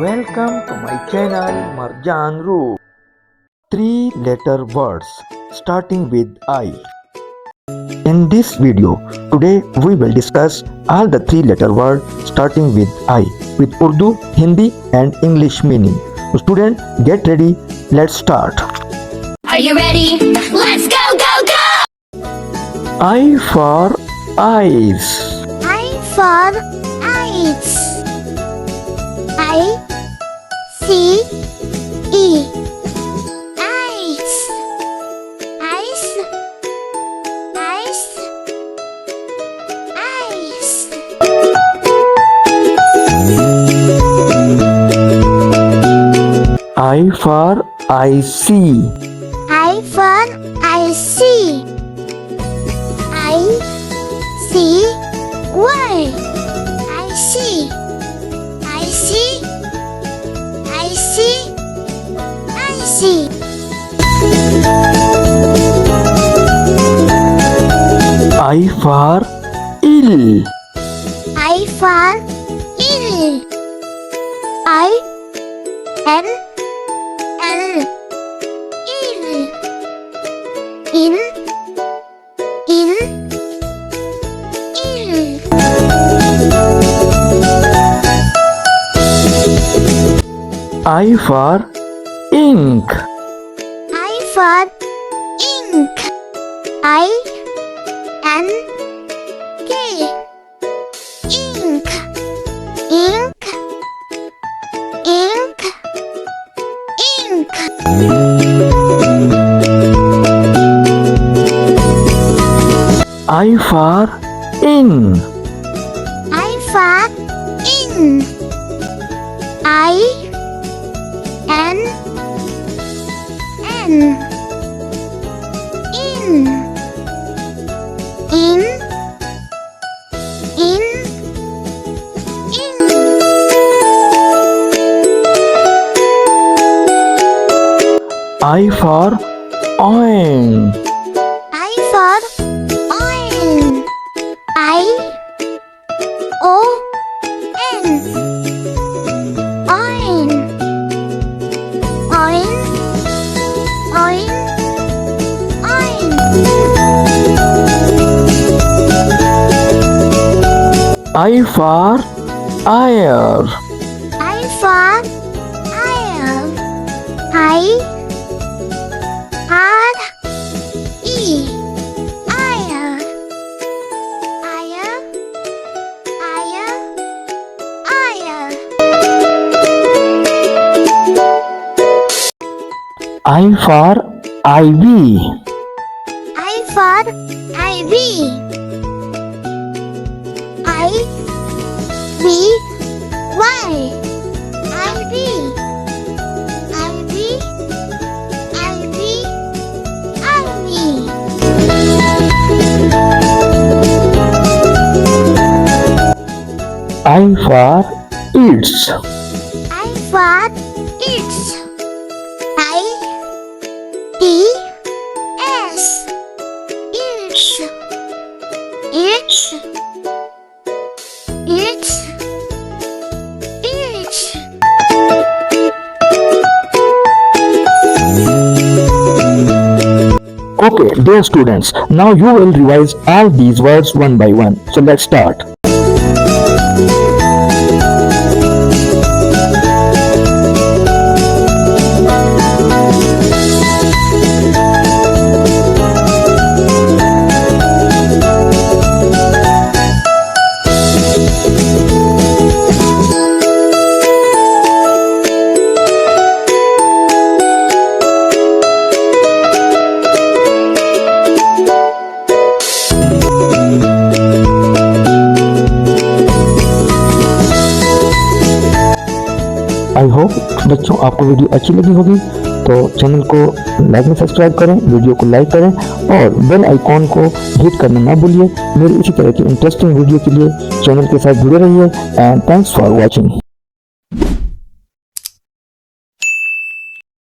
Welcome to my channel Marjanroots. 3-letter words starting with I. In this video, today we will discuss all the 3-letter words starting with I with Urdu, Hindi and English meaning. So student, get ready. Let's start. Are you ready? Let's go, go, go! I for eyes. I for eyes. I C E eyes. Eyes. Eyes. Eyes. I for I see. I for I see. I see why. I see. I see. I see. I see. I for ill. I for ill. I N L ill. In ill. Ill. I for ink. I for ink. I N K ink. Ink. Ink. Ink. I for in. I for in. I N N in. In. In. In. I for oin. I for oin. I O N. Oin. Oin. Oin. Oin. I for ire. I for ire. I R E ire. Ire. Ire. Ire. I for ivy. I for ivy. I V Y. Ivy. Ivy. Ivy. Ivy. I for its. I for its. I T S. Its. Its. Its. Its. Okay, dear students, now you will revise all these words one by one. So let's start. I hope बच्चों आपको video अच्छी लगी होगी, तो channel को like में subscribe करें, video को लाइक करें और बेल आइकॉन को हिट करना ना भूलिए। मेरे इसी तरह की इंटरेस्टिंग वीडियो के लिए चैनल के साथ जुड़े रहिए एंड थैंक्स फॉर वॉचिंग।